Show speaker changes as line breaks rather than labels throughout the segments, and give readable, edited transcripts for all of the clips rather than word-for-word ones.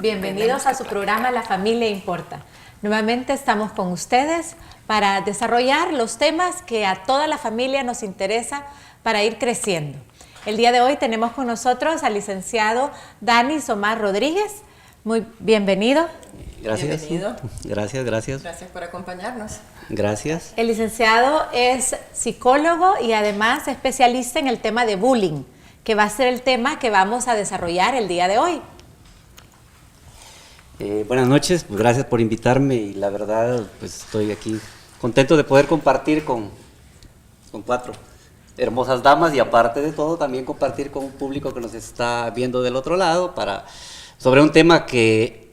Bienvenidos a su programa La Familia Importa. Nuevamente estamos con ustedes para desarrollar los temas que a toda la familia nos interesa para ir creciendo. El día de hoy tenemos con nosotros al licenciado Dani Somar Rodríguez. Muy bienvenido.
Gracias.
Bienvenido.
Gracias.
Gracias por acompañarnos.
Gracias.
El licenciado es psicólogo y además especialista en el tema de bullying, que va a ser el tema que vamos a desarrollar el día de hoy.
Buenas noches, pues gracias por invitarme y la verdad pues estoy aquí contento de poder compartir con cuatro hermosas damas y aparte de todo también compartir con un público que nos está viendo del otro lado sobre un tema que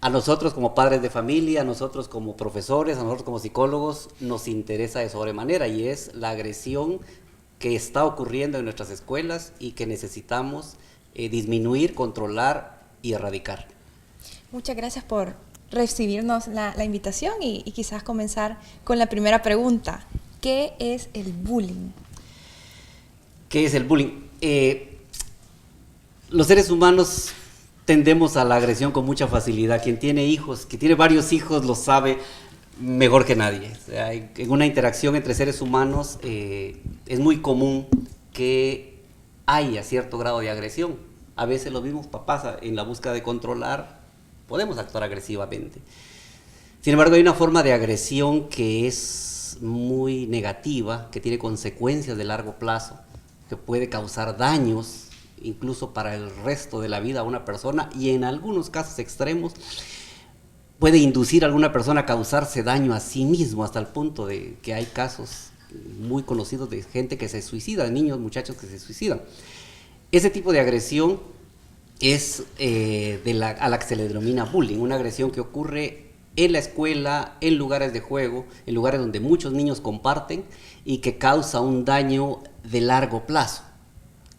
a nosotros como padres de familia, a nosotros como profesores, a nosotros como psicólogos nos interesa de sobremanera y es la agresión que está ocurriendo en nuestras escuelas y que necesitamos disminuir, controlar y erradicar.
Muchas gracias por recibirnos la invitación y quizás comenzar con la primera pregunta. ¿Qué es el bullying?
¿Qué es el bullying? Los seres humanos tendemos a la agresión con mucha facilidad. Quien tiene hijos, que tiene varios hijos, lo sabe mejor que nadie. O sea, en una interacción entre seres humanos es muy común que haya cierto grado de agresión. A veces los mismos papás en la búsqueda de controlar podemos actuar agresivamente. Sin embargo, hay una forma de agresión que es muy negativa, que tiene consecuencias de largo plazo, que puede causar daños, incluso para el resto de la vida a una persona, y en algunos casos extremos, puede inducir a alguna persona a causarse daño a sí mismo, hasta el punto de que hay casos muy conocidos de gente que se suicida, de niños, muchachos que se suicidan. Ese tipo de agresión es a la que se le denomina bullying, una agresión que ocurre en la escuela, en lugares de juego, en lugares donde muchos niños comparten y que causa un daño de largo plazo.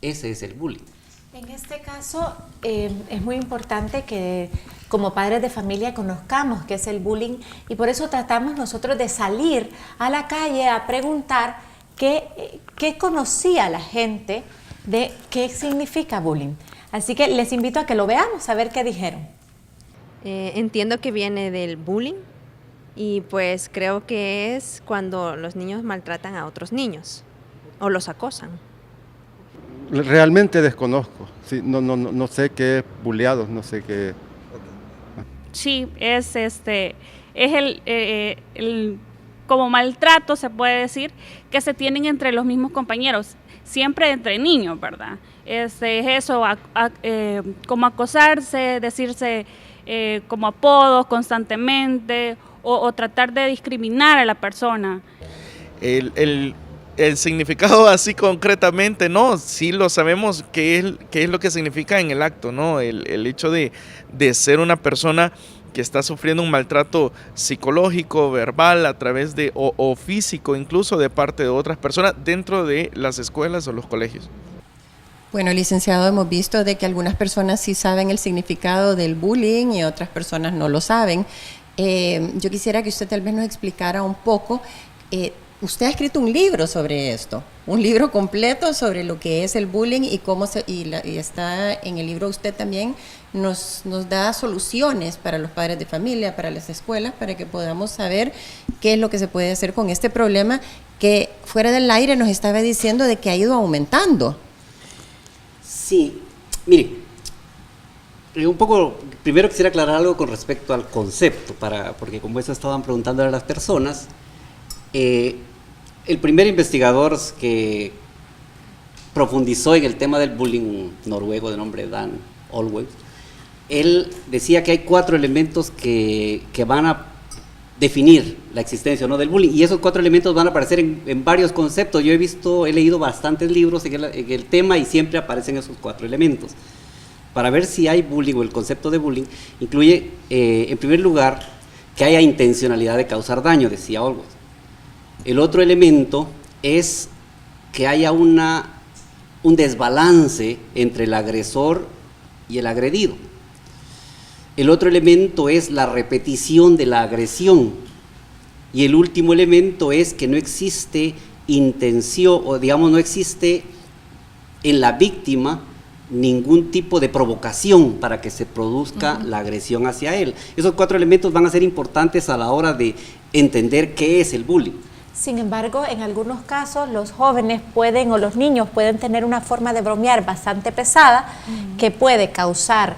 Ese es el bullying.
En este caso es muy importante que como padres de familia conozcamos qué es el bullying y por eso tratamos nosotros de salir a la calle a preguntar qué conocía la gente de qué significa bullying. Así que les invito a que lo veamos, a ver qué dijeron.
Entiendo que viene del bullying y pues creo que es cuando los niños maltratan a otros niños o los acosan.
Realmente desconozco, sí, no sé qué es bulleados, no sé qué.
Sí, es el como maltrato se puede decir que se tienen entre los mismos compañeros, siempre entre niños, ¿verdad? Es eso, como acosarse, decirse como apodos constantemente o tratar de discriminar a la persona.
El significado así concretamente, no, sí lo sabemos qué es lo que significa en el acto, ¿no? El hecho de ser una persona que está sufriendo un maltrato psicológico, verbal, a través de, o físico, incluso de parte de otras personas dentro de las escuelas o los colegios.
Bueno, licenciado, hemos visto de que algunas personas sí saben el significado del bullying y otras personas no lo saben. Yo quisiera que usted tal vez nos explicara un poco. Usted ha escrito un libro sobre esto, un libro completo sobre lo que es el bullying y cómo y está en el libro usted también nos da soluciones para los padres de familia, para las escuelas, para que podamos saber qué es lo que se puede hacer con este problema que fuera del aire nos estaba diciendo de que ha ido aumentando.
Sí, mire, un poco, primero quisiera aclarar algo con respecto al concepto, porque como eso estaban preguntando a las personas, el primer investigador que profundizó en el tema del bullying noruego de nombre Dan Olweus, él decía que hay 4 elementos que van a definir la existencia o no del bullying, y esos 4 elementos van a aparecer en varios conceptos. Yo he leído bastantes libros en el tema y siempre aparecen esos 4 elementos. Para ver si hay bullying o el concepto de bullying, incluye, en primer lugar, que haya intencionalidad de causar daño, decía Olweus. El otro elemento es que haya un desbalance entre el agresor y el agredido. El otro elemento es la repetición de la agresión. Y el último elemento es que no existe intención, o digamos no existe en la víctima ningún tipo de provocación para que se produzca la agresión hacia él. Esos 4 elementos van a ser importantes a la hora de entender qué es el bullying.
Sin embargo, en algunos casos los jóvenes pueden o los niños pueden tener una forma de bromear bastante pesada que puede causar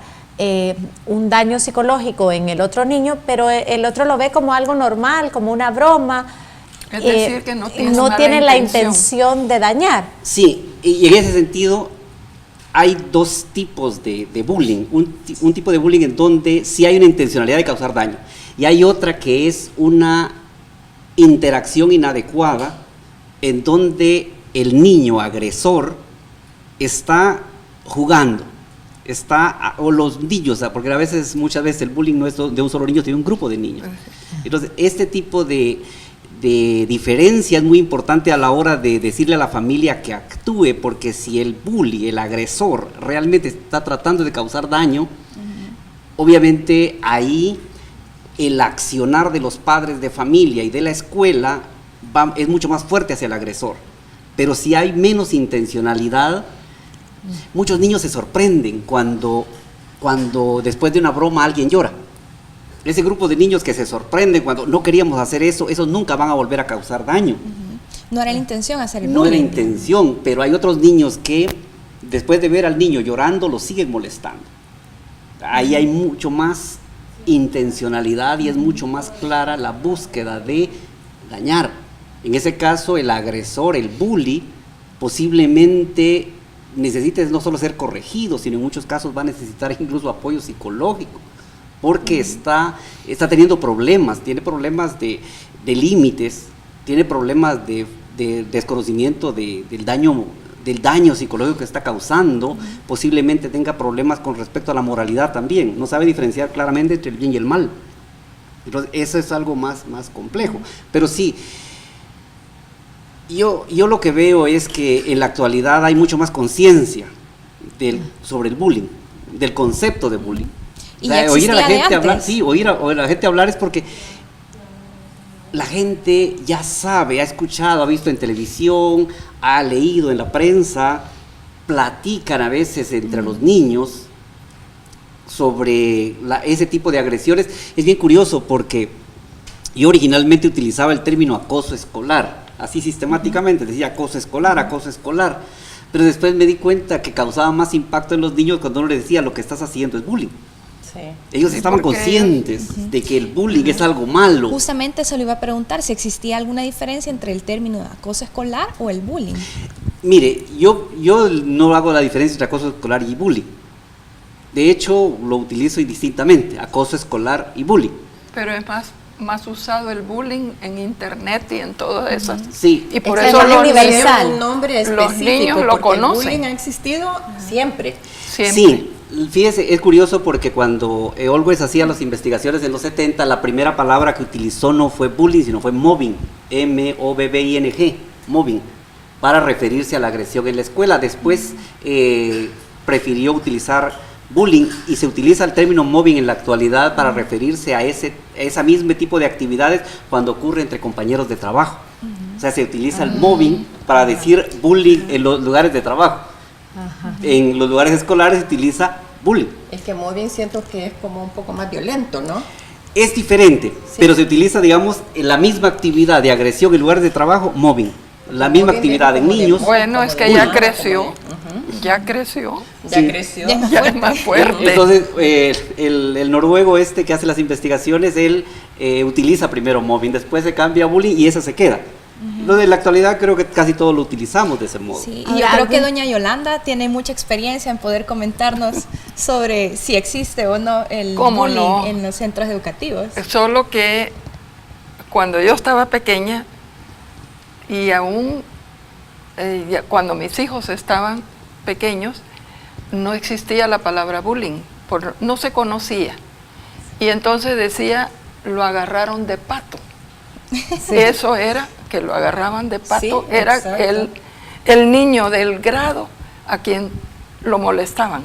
un daño psicológico en el otro niño, pero el otro lo ve como algo normal, como una broma.
Es decir, que no
tiene la intención de dañar.
Sí, y en ese sentido hay 2 tipos de bullying. Un tipo de bullying en donde sí hay una intencionalidad de causar daño, y hay otra que es una interacción inadecuada en donde el niño agresor está jugando, o los niños, porque muchas veces el bullying no es de un solo niño, sino de un grupo de niños. Entonces, este tipo de diferencia es muy importante a la hora de decirle a la familia que actúe, porque si el bully, el agresor, realmente está tratando de causar daño, obviamente ahí el accionar de los padres de familia y de la escuela es mucho más fuerte hacia el agresor. Pero si hay menos intencionalidad, muchos niños se sorprenden cuando después de una broma alguien llora. Ese grupo de niños que se sorprenden cuando no queríamos hacer eso, esos nunca van a volver a causar daño.
No era la intención hacer el bullying.
No era intención, pero hay otros niños que después de ver al niño llorando lo siguen molestando. Ahí hay mucho más intencionalidad y es mucho más clara la búsqueda de dañar. En ese caso, el agresor, el bully, posiblemente necesite no solo ser corregido, sino en muchos casos va a necesitar incluso apoyo psicológico, porque está teniendo problemas, tiene problemas de límites, tiene problemas de desconocimiento del daño psicológico que está causando, posiblemente tenga problemas con respecto a la moralidad también, no sabe diferenciar claramente entre el bien y el mal. Entonces, eso es algo más complejo. Pero sí, yo lo que veo es que en la actualidad hay mucho más conciencia sobre el bullying, del concepto de bullying.
Y
o sea, oír a la gente hablar,
antes.
sí, oír a la gente hablar es porque la gente ya sabe, ha escuchado, ha visto en televisión, ha leído en la prensa, platican a veces entre los niños sobre ese tipo de agresiones. Es bien curioso porque yo originalmente utilizaba el término acoso escolar, así sistemáticamente, decía acoso escolar, pero después me di cuenta que causaba más impacto en los niños cuando uno les decía lo que estás haciendo es bullying.
Sí.
Ellos estaban conscientes de que el bullying es algo malo.
Justamente eso le iba a preguntar, si existía alguna diferencia entre el término de acoso escolar o el bullying.
Mire, yo no hago la diferencia entre acoso escolar y bullying. De hecho, lo utilizo indistintamente, acoso escolar y bullying.
Pero es más usado el bullying en internet y en todo eso.
Sí.
Y por
Es
eso
algo
los
universal.
Un nombre
los
específico,
niños lo
porque
conocen.
el bullying ha existido siempre.
Siempre.
Sí, fíjese, es curioso porque cuando Always hacía las investigaciones en los 70, la primera palabra que utilizó no fue bullying, sino fue mobbing, M-O-B-B-I-N-G, mobbing, para referirse a la agresión en la escuela. Después prefirió utilizar bullying y se utiliza el término mobbing en la actualidad para referirse a ese mismo tipo de actividades cuando ocurre entre compañeros de trabajo. O sea, se utiliza el mobbing para decir bullying en los lugares de trabajo. En los lugares escolares se utiliza bullying.
Es que mobbing siento que es como un poco más violento, ¿no?
Es diferente,
Sí.
pero se utiliza, digamos, en la misma actividad de agresión en lugares de trabajo, mobbing. La misma
Mobbing
actividad en
como de-
niños.
Bueno, es que
bullying.
ya creció. Ya creció.
Ya
Sí.
creció.
Ya
Ya es más fuerte.
Entonces, el noruego que hace las investigaciones, él utiliza primero mobbing, después se cambia a bullying y esa se queda. Entonces, en la actualidad creo que casi todos lo utilizamos de ese modo.
Sí, y
Ahora,
yo creo que
algún-
doña Yolanda tiene mucha experiencia en poder comentarnos sobre si existe o no el
¿Cómo
bullying
no?
en los centros educativos.
Solo que cuando yo estaba pequeña y aún cuando mis hijos estaban pequeños, no existía la palabra bullying, no se conocía. Y entonces decía, lo agarraron de pato. Eso era, que lo agarraban de pato,
Sí,
era
exacto.
el niño del grado a quien lo molestaban,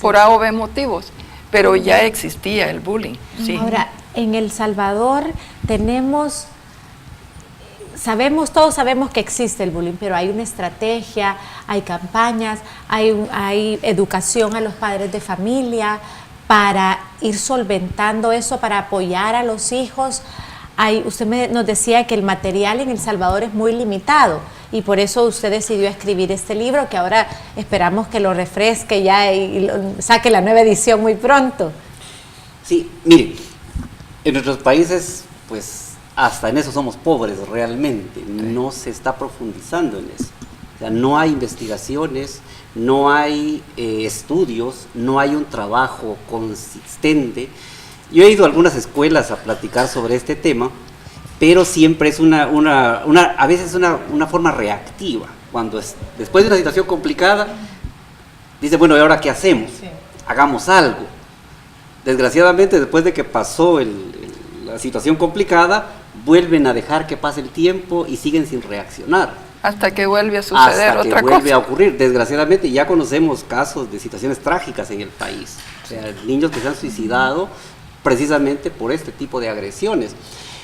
por A o B motivos. Pero ya existía el bullying, sí.
Ahora, en El Salvador tenemos todos sabemos que existe el bullying, pero hay una estrategia, hay campañas, hay educación a los padres de familia para ir solventando eso, para apoyar a los hijos. Usted nos decía que el material en El Salvador es muy limitado y por eso usted decidió escribir este libro, que ahora esperamos que lo refresque ya y saque la nueva edición muy pronto.
Sí, mire, en nuestros países, pues hasta en eso somos pobres realmente, no se está profundizando en eso. O sea, no hay investigaciones, no hay estudios, no hay un trabajo consistente. Yo he ido a algunas escuelas a platicar sobre este tema, pero siempre es a veces una forma reactiva. Cuando después de una situación complicada, dice, bueno, ¿y ahora qué hacemos? Sí. Hagamos algo. Desgraciadamente, después de que pasó la situación complicada, vuelven a dejar que pase el tiempo y siguen sin reaccionar.
Hasta que vuelve a suceder otra cosa.
Hasta que vuelve a ocurrir. Desgraciadamente ya conocemos casos de situaciones trágicas en el país. O sea, niños que se han suicidado precisamente por este tipo de agresiones.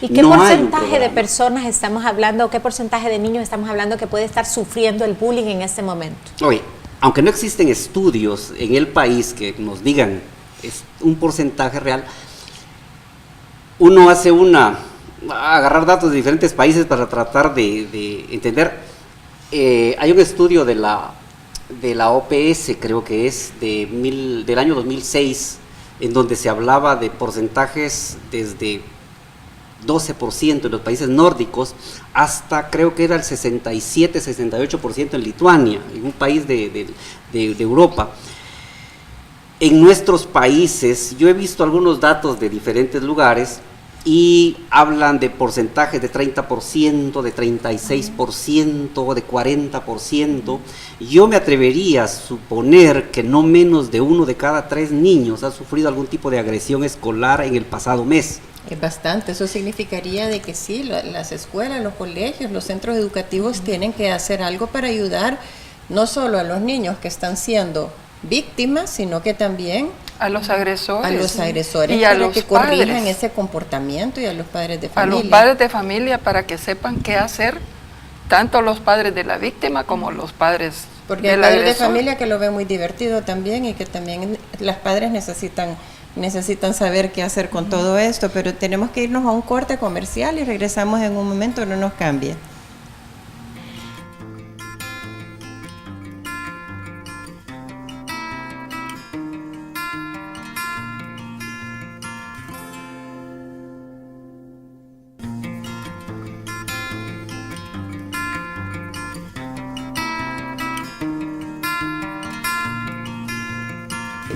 ¿Y qué porcentaje de personas estamos hablando, qué porcentaje de niños estamos hablando que puede estar sufriendo el bullying en este momento?
Oye, aunque no existen estudios en el país que nos digan un porcentaje real, uno hace agarrar datos de diferentes países para tratar de entender. Hay un estudio de la OPS, creo que es del año 2006, en donde se hablaba de porcentajes desde 12% en los países nórdicos hasta creo que era el 67-68% en Lituania, en un país de Europa. En nuestros países, yo he visto algunos datos de diferentes lugares y hablan de porcentajes de 30%, de 36%, de 40%. Yo me atrevería a suponer que no menos de 1 de cada 3 niños ha sufrido algún tipo de agresión escolar en el pasado mes.
Es bastante, eso significaría de que sí, las escuelas, los colegios, los centros educativos tienen que hacer algo para ayudar no solo a los niños que están siendo víctimas, sino que también
a los agresores
y a los que corrijan ese comportamiento, y a los padres de familia.
A los padres de familia, para que sepan qué hacer, tanto los padres de la víctima como los padres
porque
del
hay padres
agresor.
De familia que lo ven muy divertido también, y que también las padres necesitan saber qué hacer con todo esto, pero tenemos que irnos a un corte comercial y regresamos en un momento, no nos cambie.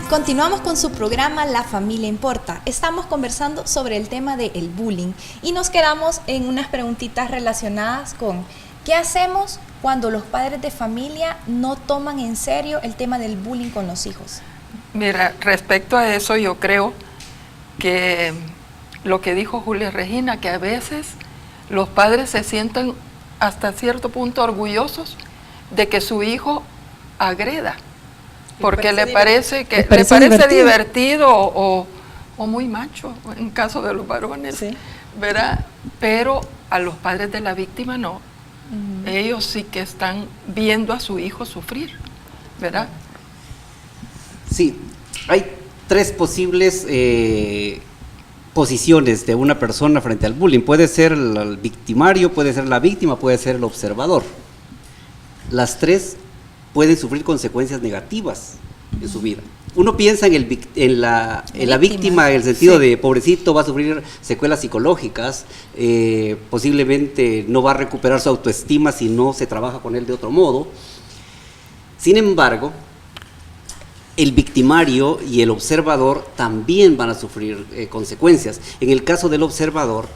Continuamos con su programa La Familia Importa. Estamos conversando sobre el tema del bullying y nos quedamos en unas preguntitas relacionadas con ¿qué hacemos cuando los padres de familia no toman en serio el tema del bullying con los hijos?
Mira, respecto a eso, yo creo que lo que dijo Julia Regina, que a veces los padres se sienten hasta cierto punto orgullosos de que su hijo agreda, porque le parece divertido o muy macho, en caso de los varones, sí, ¿verdad? Pero a los padres de la víctima no. Ellos sí que están viendo a su hijo sufrir, ¿verdad?
Sí, hay 3 posibles posiciones de una persona frente al bullying. Puede ser el victimario, puede ser la víctima, puede ser el observador. Las 3 pueden sufrir consecuencias negativas en su vida. Uno piensa en la víctima, en el sentido de pobrecito, va a sufrir secuelas psicológicas, posiblemente no va a recuperar su autoestima si no se trabaja con él de otro modo. Sin embargo, el victimario y el observador también van a sufrir consecuencias. En el caso del observador,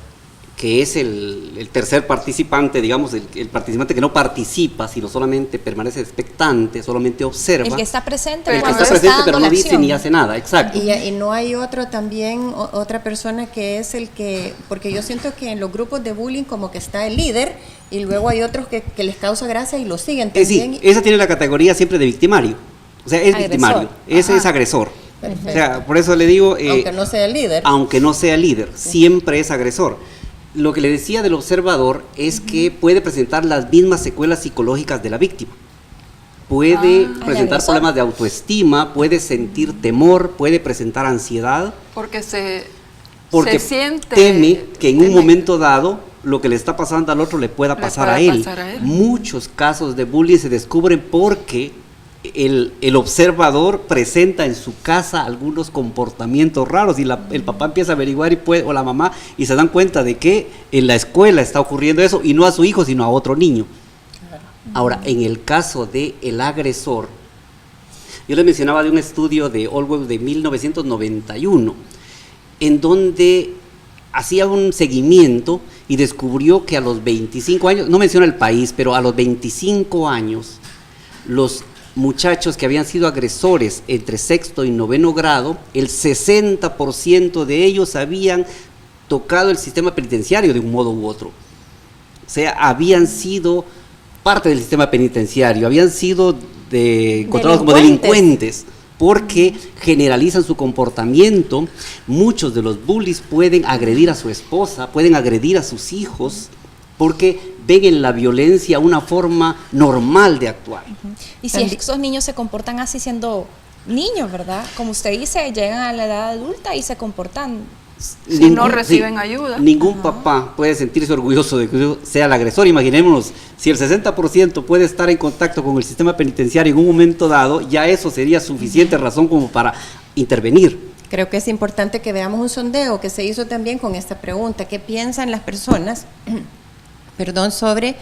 que es el tercer participante, digamos, el participante que no participa, sino solamente permanece expectante, solamente observa.
El que está presente,
el que está presente pero no dice ni hace nada, exacto.
Y no hay otra persona que es el que, porque yo siento que en los grupos de bullying como que está el líder, y luego hay otros que les causa gracia y lo siguen también.
Sí, esa tiene la categoría siempre de victimario, o sea, es agresor. Victimario, ese es agresor. Perfecto. O sea, por eso le digo...
aunque no sea el líder.
Aunque no sea el líder, siempre es agresor. Lo que le decía del observador es que puede presentar las mismas secuelas psicológicas de la víctima. Puede presentar problemas de autoestima, puede sentir temor, puede presentar ansiedad.
Porque
porque
se siente,
teme que en un momento dado lo que le está pasando al otro le pueda pasar a él. Muchos casos de bullying se descubren porque el observador presenta en su casa algunos comportamientos raros y el papá empieza a averiguar o la mamá, y se dan cuenta de que en la escuela está ocurriendo eso, y no a su hijo sino a otro niño. Ahora, en el caso del agresor, yo les mencionaba de un estudio de Olwell de 1991, en donde hacía un seguimiento y descubrió que a los 25 años, no menciona el país, pero a los 25 años, los muchachos que habían sido agresores entre sexto y noveno grado, el 60% de ellos habían tocado el sistema penitenciario de un modo u otro. O sea, habían sido parte del sistema penitenciario, habían sido encontrados como delincuentes, porque generalizan su comportamiento. Muchos de los bullies pueden agredir a su esposa, pueden agredir a sus hijos, porque ven en la violencia una forma normal de actuar.
Y si esos niños se comportan así siendo niños, ¿verdad? Como usted dice, llegan a la edad adulta y se comportan...
Si no reciben ayuda.
Ningún papá puede sentirse orgulloso de que sea el agresor. Imaginémonos, si el 60% puede estar en contacto con el sistema penitenciario en un momento dado, ya eso sería suficiente razón como para intervenir.
Creo que es importante que veamos un sondeo que se hizo también con esta pregunta. ¿Qué piensan las personas sobre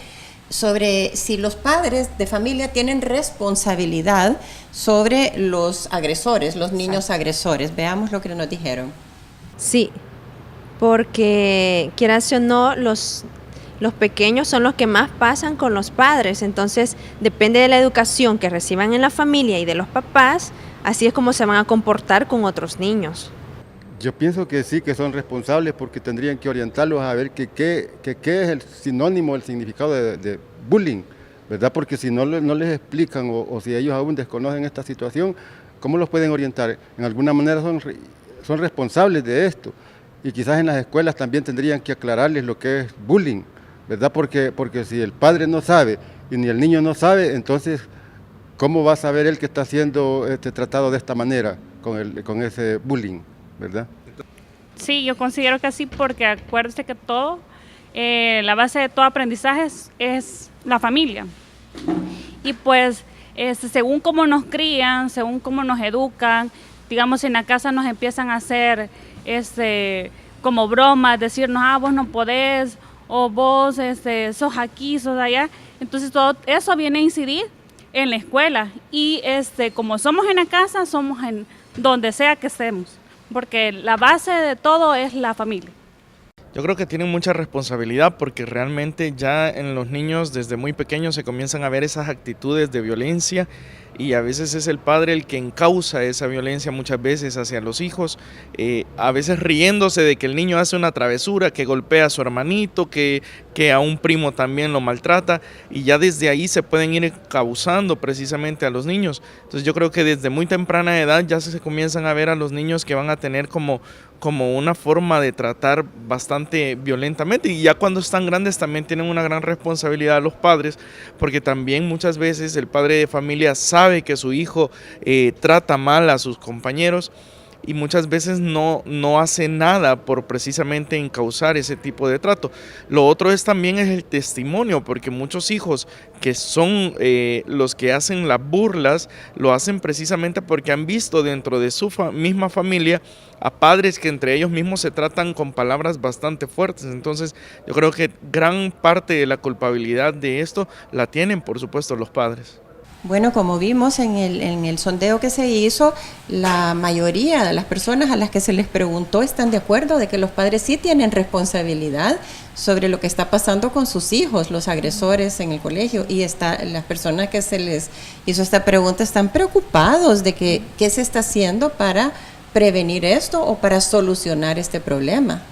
si los padres de familia tienen responsabilidad sobre los agresores, los niños agresores? Veamos lo que nos dijeron.
Sí, porque quieras o no, los pequeños son los que más pasan con los padres, entonces depende de la educación que reciban en la familia y de los papás, así es como se van a comportar con otros niños.
Yo pienso que sí, que son responsables porque tendrían que orientarlos a ver qué es el sinónimo, el significado de bullying, ¿verdad? Porque si no les explican o si ellos aún desconocen esta situación, ¿cómo los pueden orientar? En alguna manera son responsables de esto, y quizás en las escuelas también tendrían que aclararles lo que es bullying, ¿verdad? Porque si el padre no sabe y ni el niño no sabe, entonces ¿cómo va a saber él que está siendo tratado de esta manera con ese bullying, ¿verdad?
Sí, yo considero que sí, porque acuérdese que todo, la base de todo aprendizaje es la familia, y pues según cómo nos crían, según cómo nos educan, digamos, en la casa nos empiezan a hacer como bromas, decirnos, vos no podés, o vos sos aquí, sos allá. Entonces todo eso viene a incidir en la escuela, y como somos en la casa, somos en donde sea que estemos, porque la base de todo es la familia.
Yo creo que tienen mucha responsabilidad porque realmente ya en los niños desde muy pequeños se comienzan a ver esas actitudes de violencia, y a veces es el padre el que encausa esa violencia muchas veces hacia los hijos, a veces riéndose de que el niño hace una travesura, que golpea a su hermanito, que a un primo también lo maltrata, y ya desde ahí se pueden ir causando precisamente a los niños. Entonces yo creo que desde muy temprana edad ya se comienzan a ver a los niños que van a tener como una forma de tratar bastante violentamente, y ya cuando están grandes también tienen una gran responsabilidad los padres, porque también muchas veces el padre de familia sabe que su hijo trata mal a sus compañeros, y muchas veces no hace nada por precisamente encauzar ese tipo de trato. Lo otro también es el testimonio, porque muchos hijos que son los que hacen las burlas, lo hacen precisamente porque han visto dentro de su misma familia a padres que entre ellos mismos se tratan con palabras bastante fuertes. Entonces yo creo que gran parte de la culpabilidad de esto la tienen, por supuesto, los padres.
Bueno, como vimos en el sondeo que se hizo, la mayoría de las personas a las que se les preguntó están de acuerdo de que los padres sí tienen responsabilidad sobre lo que está pasando con sus hijos, los agresores en el colegio, y las personas que se les hizo esta pregunta están preocupados de que qué se está haciendo para prevenir esto o para solucionar este problema.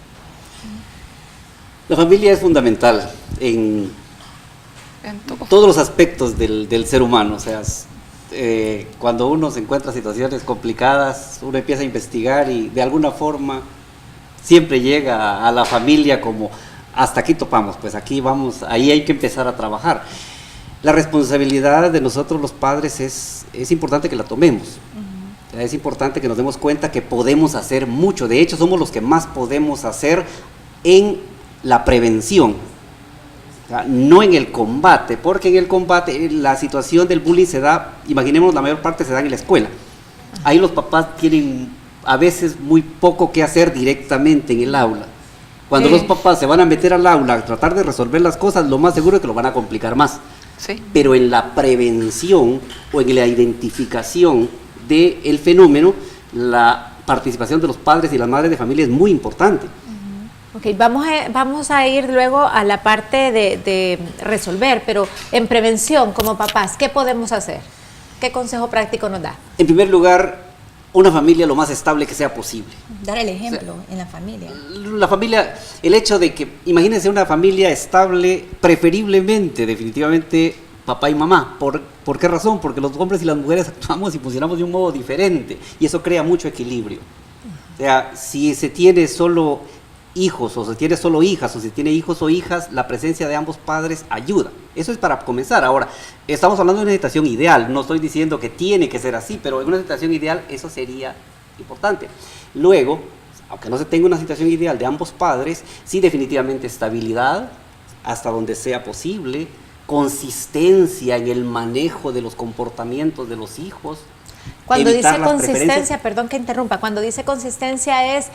La familia es fundamental en todos los aspectos del ser humano. O sea, cuando uno se encuentra en situaciones complicadas, uno empieza a investigar y de alguna forma siempre llega a la familia como hasta aquí topamos, pues aquí vamos, ahí hay que empezar a trabajar. La responsabilidad de nosotros los padres es importante que la tomemos. Es importante que nos demos cuenta que podemos hacer mucho. De hecho, somos los que más podemos hacer en la prevención, no en el combate, porque en el combate la situación del bullying se da, imaginemos, la mayor parte se da en la escuela. Ahí los papás tienen a veces muy poco que hacer directamente en el aula. Cuando los papás se van a meter al aula a tratar de resolver las cosas, lo más seguro es que lo van a complicar más.
Sí.
Pero en la prevención o en la identificación del fenómeno, la participación de los padres y las madres de familia es muy importante.
Ok, vamos a ir luego a la parte de resolver, pero en prevención, como papás, ¿qué podemos hacer? ¿Qué consejo práctico nos da?
En primer lugar, una familia lo más estable que sea posible.
Dar el ejemplo en la familia.
La familia, el hecho de que, imagínense una familia estable, preferiblemente, definitivamente, papá y mamá. ¿Por qué razón? Porque los hombres y las mujeres actuamos y funcionamos de un modo diferente, y eso crea mucho equilibrio. O sea, si se tiene solo hijos, o se tiene solo hijas, o se tiene hijos o hijas, la presencia de ambos padres ayuda. Eso es para comenzar. Ahora, estamos hablando de una situación ideal, no estoy diciendo que tiene que ser así, pero en una situación ideal eso sería importante. Luego, aunque no se tenga una situación ideal de ambos padres, sí, definitivamente estabilidad, hasta donde sea posible, consistencia en el manejo de los comportamientos de los hijos.
Cuando dice
evitar las
consistencia,
preferencias.
perdón que interrumpa, cuando dice consistencia es,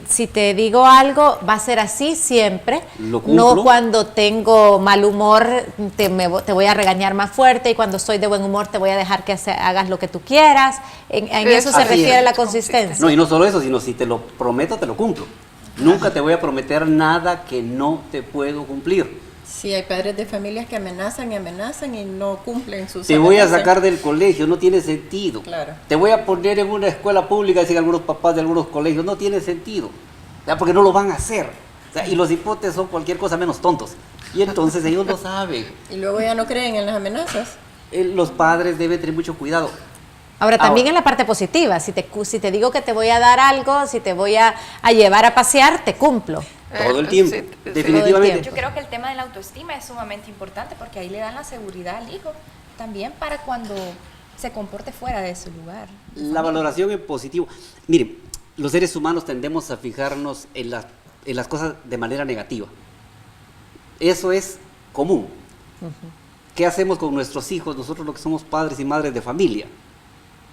si te digo algo, va a ser así siempre,
Lo cumplo.
no cuando tengo mal humor te voy a regañar más fuerte, y cuando estoy de buen humor te voy a dejar que hagas lo que tú quieras. En eso se
Así
refiere
es.
la consistencia.
No, y no solo eso, sino si te lo prometo, te lo cumplo. Nunca te voy a prometer nada que no te puedo cumplir.
Sí, hay padres de familias que amenazan y no cumplen sus
Te voy a
amenazas.
sacar del colegio, no tiene sentido.
Claro.
Te voy a poner en una escuela pública, dicen algunos papás de algunos colegios, no tiene sentido. O sea, porque no lo van a hacer. O sea, y los hipotes son cualquier cosa menos tontos. Y entonces ellos lo saben.
Y luego ya no creen en las amenazas.
Los padres deben tener mucho cuidado.
Ahora, también en la parte positiva, si te digo que te voy a dar algo, si te voy a llevar a pasear, te cumplo.
Todo el tiempo,
Sí, sí.
definitivamente.
Yo creo que el tema de la autoestima es sumamente importante porque ahí le dan la seguridad al hijo también para cuando se comporte fuera de su lugar.
La valoración en positivo. Miren, los seres humanos tendemos a fijarnos en las cosas de manera negativa. Eso es común. ¿Qué hacemos con nuestros hijos, nosotros los que somos padres y madres de familia?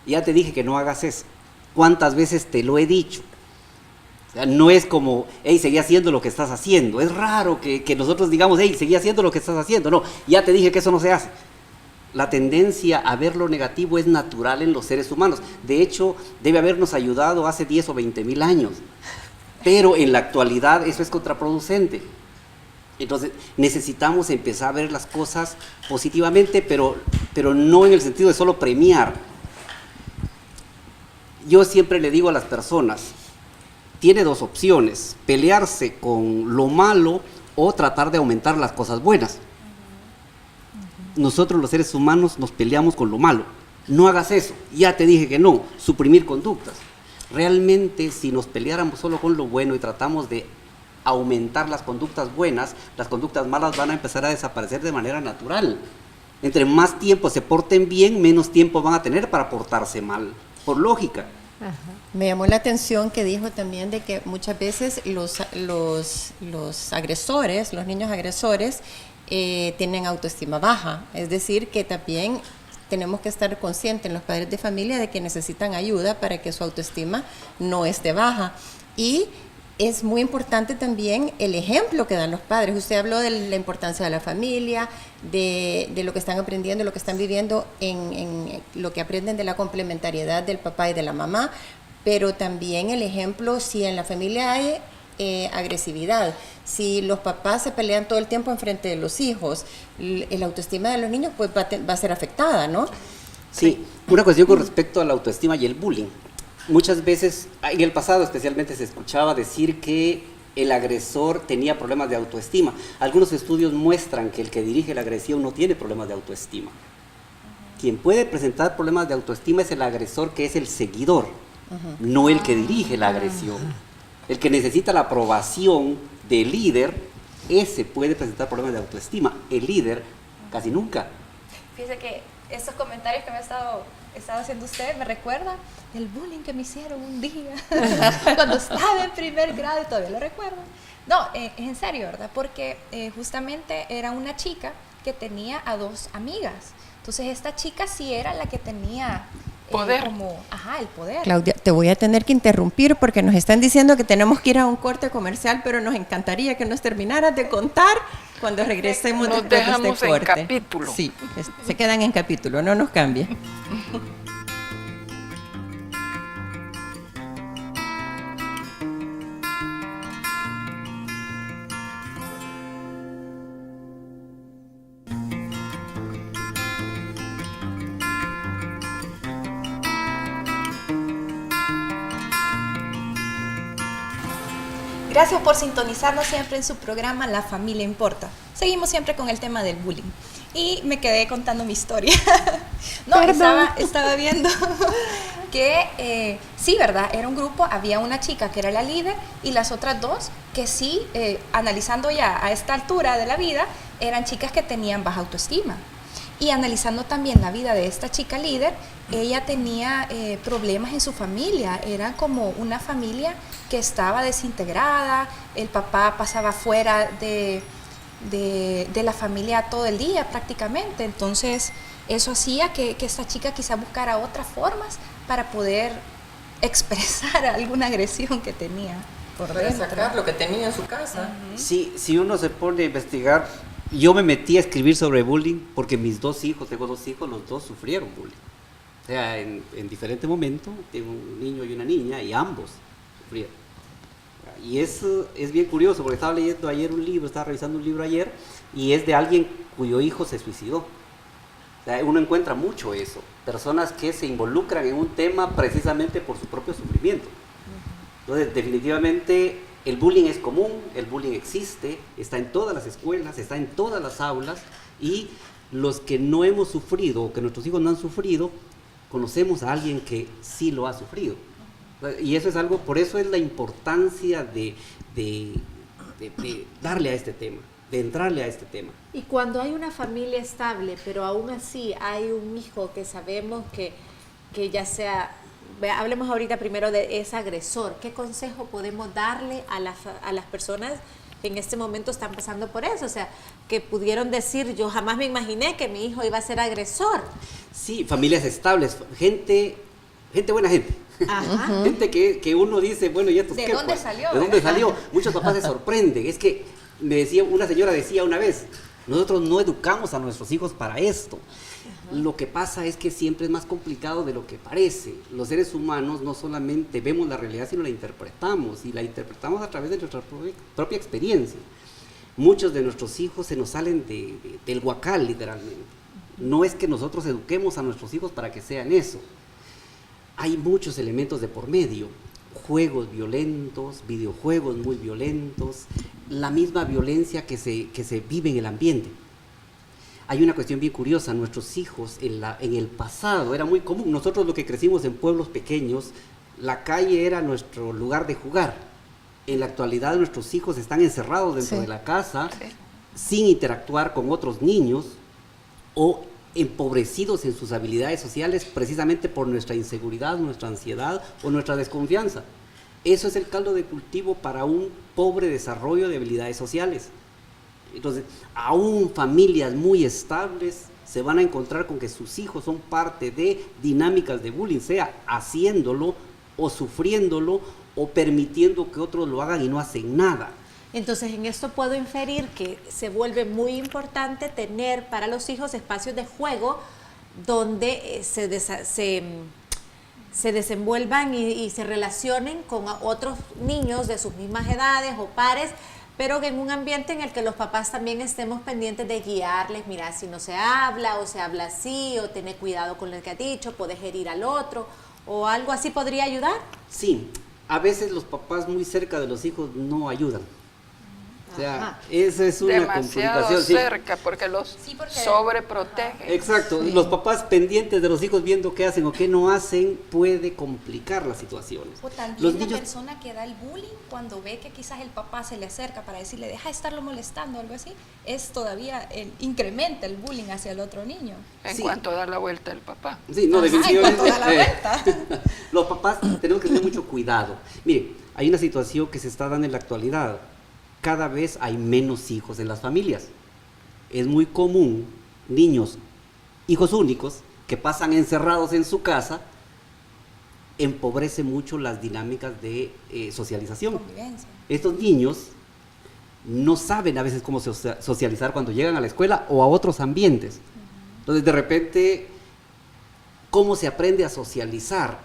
Ya te dije que no hagas eso. ¿Cuántas veces te lo he dicho? O sea, no es como, hey, seguí haciendo lo que estás haciendo. Es raro que nosotros digamos, hey, seguí haciendo lo que estás haciendo. No, ya te dije que eso no se hace. La tendencia a ver lo negativo es natural en los seres humanos. De hecho, debe habernos ayudado hace 10 o 20 mil años. Pero en la actualidad eso es contraproducente. Entonces, necesitamos empezar a ver las cosas positivamente, pero no en el sentido de solo premiar. Yo siempre le digo a las personas, tiene dos opciones: pelearse con lo malo o tratar de aumentar las cosas buenas. Nosotros los seres humanos nos peleamos con lo malo. No hagas eso, ya te dije que no. Suprimir conductas. Realmente, si nos peleáramos solo con lo bueno y tratamos de aumentar las conductas buenas, las conductas malas van a empezar a desaparecer de manera natural. Entre más tiempo se porten bien, menos tiempo van a tener para portarse mal, por lógica.
Me llamó la atención que dijo también de que muchas veces los agresores, los niños agresores, tienen autoestima baja. Es decir, que también tenemos que estar conscientes, los padres de familia, de que necesitan ayuda para que su autoestima no esté baja. Y es muy importante también el ejemplo que dan los padres. Usted habló de la importancia de la familia, de lo que están aprendiendo, lo que están viviendo, en lo que aprenden de la complementariedad del papá y de la mamá, pero también el ejemplo si en la familia hay agresividad, si los papás se pelean todo el tiempo enfrente de los hijos, la autoestima de los niños pues va a ser afectada, ¿no?
Sí, una cuestión con respecto a la autoestima y el bullying. Muchas veces, en el pasado especialmente, se escuchaba decir que el agresor tenía problemas de autoestima. Algunos estudios muestran que el que dirige la agresión no tiene problemas de autoestima. Quien puede presentar problemas de autoestima es el agresor, que es el seguidor, no el que dirige la agresión. El que necesita la aprobación del líder ese puede presentar problemas de autoestima. El líder, casi nunca.
Fíjese que estos comentarios que me ha estado haciendo usted me recuerda el bullying que me hicieron un día cuando estaba en primer grado y todavía lo recuerdo. No, es en serio, ¿verdad? Porque justamente era una chica que tenía a 2 amigas. Entonces esta chica sí era la que tenía
poder.
El poder.
Claudia, te voy a tener que interrumpir porque nos están diciendo que tenemos que ir a un corte comercial, pero nos encantaría que nos terminaras de contar cuando regresemos
Nos
después de
dejamos
este
en
corte.
capítulo.
Sí, se quedan en capítulo, no nos cambie.
Gracias por sintonizarnos siempre en su programa La Familia Importa. Seguimos siempre con el tema del bullying. Y me quedé contando mi historia. No, estaba viendo que sí, ¿verdad? Era un grupo, había una chica que era la líder y las otras 2 que sí, analizando ya a esta altura de la vida, eran chicas que tenían baja autoestima. Y analizando también la vida de esta chica líder, ella tenía problemas en su familia. Era como una familia que estaba desintegrada, el papá pasaba fuera de la familia todo el día prácticamente. Entonces eso hacía que esta chica quizá buscara otras formas para poder expresar alguna agresión que tenía por dentro.
Sacar lo que tenía en su casa.
Si uno se pone a investigar, yo me metí a escribir sobre bullying porque mis 2 hijos, tengo 2 hijos, los 2 sufrieron bullying. O sea, en diferentes momentos, tengo un niño y una niña y ambos sufrieron. Y eso es bien curioso porque estaba leyendo ayer un libro, estaba revisando un libro ayer y es de alguien cuyo hijo se suicidó. O sea, uno encuentra mucho eso, personas que se involucran en un tema precisamente por su propio sufrimiento. Entonces, definitivamente el bullying es común, el bullying existe, está en todas las escuelas, está en todas las aulas y los que no hemos sufrido o que nuestros hijos no han sufrido, conocemos a alguien que sí lo ha sufrido. Y eso es algo, por eso es la importancia de darle a este tema, de entrarle a este tema.
Y cuando hay una familia estable, pero aún así hay un hijo que sabemos que ya sea, hablemos ahorita primero de ese agresor, ¿qué consejo podemos darle a las personas que en este momento están pasando por eso? O sea, que pudieron decir, yo jamás me imaginé que mi hijo iba a ser agresor.
Sí, familias estables, gente buena gente.
Ajá.
Gente que uno dice, bueno, ¿y esto
¿De
qué?
dónde salió?
¿De dónde salió? Muchos papás se sorprenden. Es que una señora decía una vez, nosotros no educamos a nuestros hijos para esto. Lo que pasa es que siempre es más complicado de lo que parece. Los seres humanos no solamente vemos la realidad, sino la interpretamos. Y la interpretamos a través de nuestra propia experiencia. Muchos de nuestros hijos se nos salen del huacal, literalmente. No es que nosotros eduquemos a nuestros hijos para que sean eso. Hay muchos elementos de por medio, juegos violentos, videojuegos muy violentos, la misma violencia que se vive en el ambiente. Hay una cuestión bien curiosa, nuestros hijos en el pasado era muy común, nosotros los que crecimos en pueblos pequeños, la calle era nuestro lugar de jugar. En la actualidad nuestros hijos están encerrados dentro de la casa, sin interactuar con otros niños o empobrecidos en sus habilidades sociales precisamente por nuestra inseguridad, nuestra ansiedad o nuestra desconfianza. Eso es el caldo de cultivo para un pobre desarrollo de habilidades sociales. Entonces, aún familias muy estables se van a encontrar con que sus hijos son parte de dinámicas de bullying, sea haciéndolo o sufriéndolo o permitiendo que otros lo hagan y no hacen nada.
Entonces, en esto puedo inferir que se vuelve muy importante tener para los hijos espacios de juego donde se desenvuelvan y se relacionen con otros niños de sus mismas edades o pares, pero en un ambiente en el que los papás también estemos pendientes de guiarles, mira, si no se habla o se habla así, o tener cuidado con lo que has dicho, puedes herir al otro, o algo así podría ayudar.
Sí, a veces los papás muy cerca de los hijos no ayudan. O sea,
Ajá.
esa es una
Demasiado
complicación. Sí.
cerca porque los
porque-
sobreprotegen.
Exacto, los papás pendientes de los hijos viendo qué hacen o qué no hacen puede complicar las situaciones.
O también
Los
la
niños,
persona que da el bullying, cuando ve que quizás el papá se le acerca para decirle, deja de estarlo molestando o algo así, es todavía, incrementa el bullying hacia el otro niño.
En
Sí.
cuanto da la vuelta el papá.
sí, no,
Ajá,
definitivamente.
en cuanto da la vuelta.
Los papás tenemos que tener mucho cuidado. Mire, hay una situación que se está dando en la actualidad. Cada vez hay menos hijos en las familias. Es muy común niños, hijos únicos, que pasan encerrados en su casa, empobrece mucho las dinámicas de socialización.
Convivencia.
Estos niños no saben a veces cómo socializar cuando llegan a la escuela o a otros ambientes. Entonces, de repente, ¿cómo se aprende a socializar?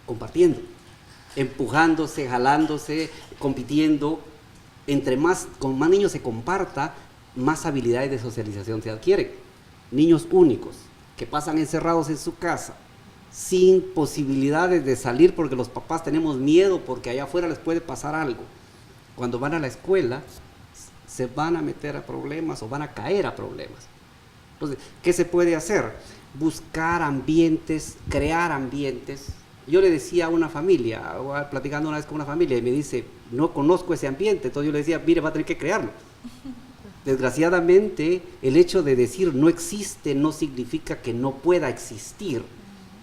Compartiendo, empujándose, jalándose, compitiendo. Con más niños se comparta, más habilidades de socialización se adquieren. Niños únicos que pasan encerrados en su casa, sin posibilidades de salir porque los papás tenemos miedo porque allá afuera les puede pasar algo. Cuando van a la escuela, se van a meter a problemas o van a caer a problemas. Entonces, ¿qué se puede hacer? Buscar ambientes, crear ambientes. Yo le decía a una familia, platicando una vez con una familia, y me dice, no conozco ese ambiente. Entonces yo le decía, mire, va a tener que crearlo. Desgraciadamente, el hecho de decir no existe no significa que no pueda existir.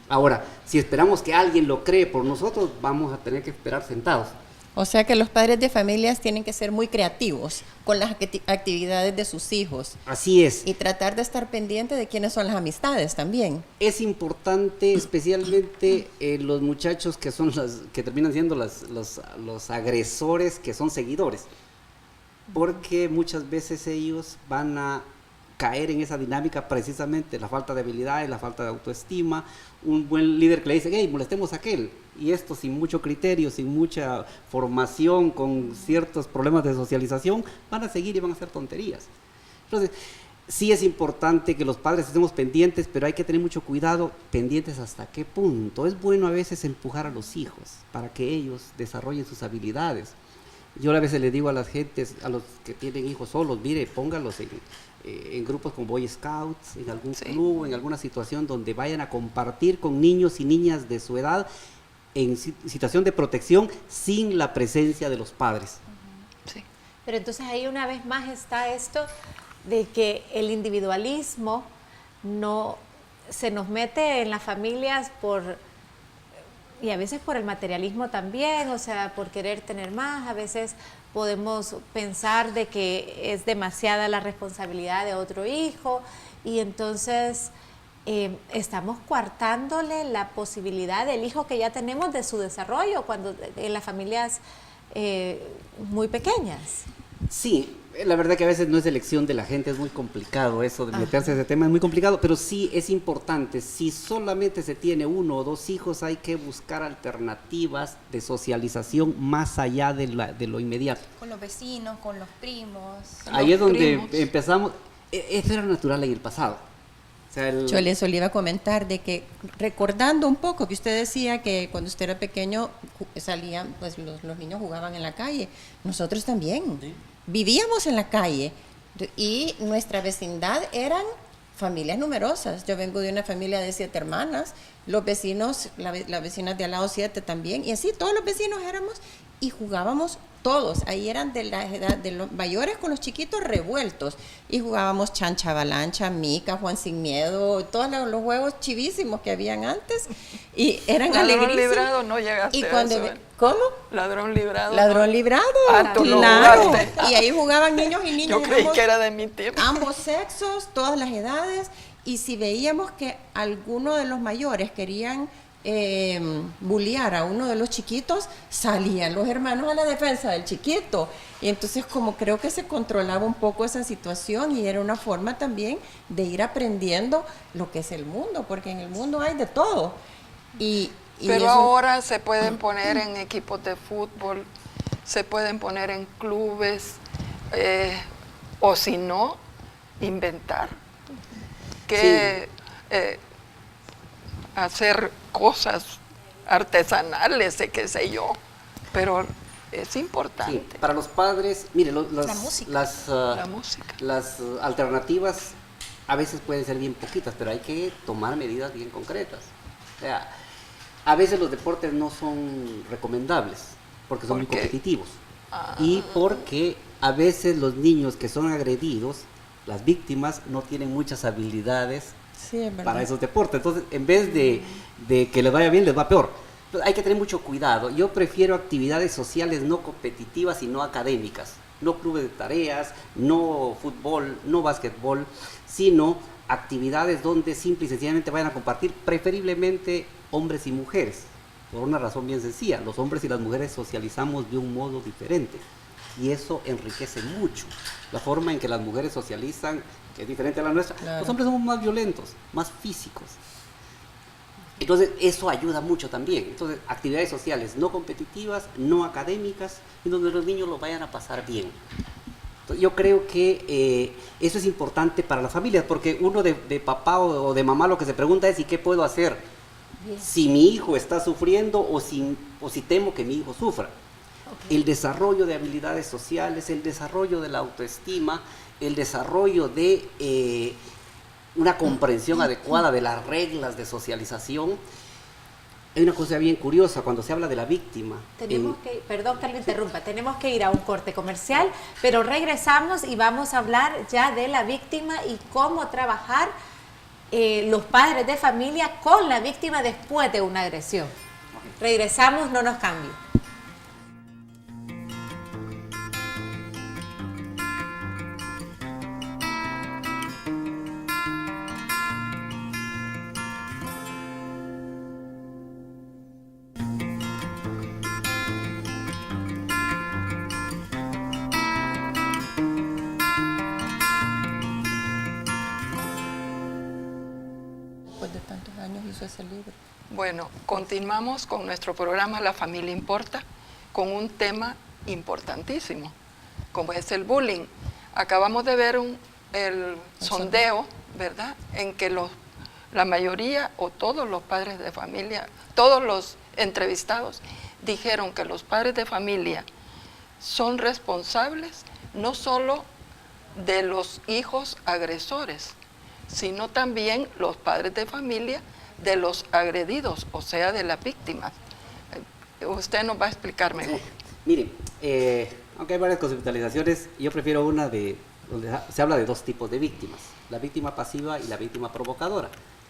Ahora, si esperamos que alguien lo cree por nosotros, vamos a tener que esperar sentados.
O sea que los padres de familias tienen que ser muy creativos con las actividades de sus hijos
Así es.
y tratar de estar pendiente de quiénes son las amistades también.
Es importante, especialmente los muchachos que son que terminan siendo los agresores, que son seguidores, porque muchas veces ellos van a caer en esa dinámica, precisamente la falta de habilidades, la falta de autoestima. Un buen líder que le dice, hey, molestemos a aquel, y esto sin mucho criterio, sin mucha formación, con ciertos problemas de socialización, van a seguir y van a hacer tonterías. Entonces, sí es importante que los padres estemos pendientes, pero hay que tener mucho cuidado, pendientes hasta qué punto. Es bueno a veces empujar a los hijos para que ellos desarrollen sus habilidades. Yo a veces le digo a las gentes, a los que tienen hijos solos, mire, póngalos en grupos como Boy Scouts, en algún club, en alguna situación donde vayan a compartir con niños y niñas de su edad en situación de protección sin la presencia de los padres.
Sí.
Pero entonces ahí una vez más está esto de que el individualismo no se nos mete en las familias y a veces por el materialismo también, o sea, por querer tener más. A veces podemos pensar de que es demasiada la responsabilidad de otro hijo y entonces estamos coartándole la posibilidad del hijo que ya tenemos de su desarrollo cuando en las familias muy pequeñas.
Sí, la verdad que a veces no es elección de la gente, es muy complicado eso de meterse en ese tema, es muy complicado, pero sí es importante. Si solamente se tiene 1 o 2 hijos, hay que buscar alternativas de socialización más allá de lo inmediato.
Con los vecinos, con los primos.
Ahí es donde
primos.
empezamos. Eso era natural en el pasado. O sea,
Yo les iba a comentar de que, recordando un poco que usted decía que cuando usted era pequeño salían, pues los niños jugaban en la calle, nosotros también vivíamos en la calle y nuestra vecindad eran familias numerosas. Yo vengo de una familia de 7 hermanas, los vecinos, las vecinas de al lado 7 también, y así todos los vecinos éramos y jugábamos todos. Ahí eran de la edad de los mayores con los chiquitos revueltos y jugábamos chancha avalancha, mica, Juan sin miedo, todos los juegos chivísimos que habían antes y eran
Ladrón
alegrísimos.
librado, no llegaste
Y
a
cuando
eso,
¿cómo?
Ladrón librado.
Ladrón
no.
librado,
Ah, tú lo
claro.
jugaste.
Y ahí jugaban niños y niñas.
Yo creí
éramos
que era de mi tiempo.
ambos sexos, todas las edades, y si veíamos que alguno de los mayores querían bullear a uno de los chiquitos, salían los hermanos a la defensa del chiquito. Y entonces como creo que se controlaba un poco esa situación y era una forma también de ir aprendiendo lo que es el mundo, porque en el mundo hay de todo. Y
Pero
eso-
ahora se pueden poner en equipos de fútbol, se pueden poner en clubes, o si no, inventar. Que hacer cosas artesanales, qué sé yo, pero es importante.
Sí, para los padres, mire,
La música.
La música.
las alternativas a veces pueden ser bien poquitas, pero hay que tomar medidas bien concretas. O sea, a veces los deportes no son recomendables porque son
¿Por
muy
qué?
competitivos y porque a veces los niños que son agredidos, las víctimas, no tienen muchas habilidades
Sí, es verdad.
para esos deportes. Entonces, en vez de que les vaya bien, les va peor. Entonces, hay que tener mucho cuidado. Yo prefiero actividades sociales no competitivas y no académicas. No clubes de tareas, no fútbol, no básquetbol, sino actividades donde simple y sencillamente vayan a compartir, preferiblemente hombres y mujeres. Por una razón bien sencilla, los hombres y las mujeres socializamos de un modo diferente. Y eso enriquece mucho la forma en que las mujeres socializan, que es diferente a la nuestra.
Claro.
Los hombres somos más violentos, más físicos. Entonces, eso ayuda mucho también. Entonces, actividades sociales no competitivas, no académicas, en donde los niños lo vayan a pasar bien. Entonces, yo creo que eso es importante para las familias, porque uno de papá o de mamá lo que se pregunta es, ¿y qué puedo hacer si mi hijo está sufriendo o si temo que mi hijo sufra? El desarrollo de habilidades sociales, el desarrollo de la autoestima, el desarrollo de una comprensión adecuada de las reglas de socialización. Hay una cosa bien curiosa cuando se habla de la víctima.
Perdón que lo interrumpa, tenemos que ir a un corte comercial, pero regresamos y vamos a hablar ya de la víctima y cómo trabajar los padres de familia con la víctima después de una agresión. Regresamos, no nos cambien.
Después de tantos años hizo ese libro.
Bueno, continuamos con nuestro programa La Familia Importa, con un tema importantísimo, como es el bullying. Acabamos de ver el sondeo, ¿verdad?, en que la mayoría o todos los padres de familia, todos los entrevistados, dijeron que los padres de familia son responsables no solo de los hijos agresores, sino también los padres de familia de los agredidos, o sea, de las víctimas. Usted nos va a explicar mejor.
Miren, aunque hay varias conceptualizaciones, yo prefiero una donde se habla de dos tipos de víctimas, la víctima pasiva y la víctima provocadora.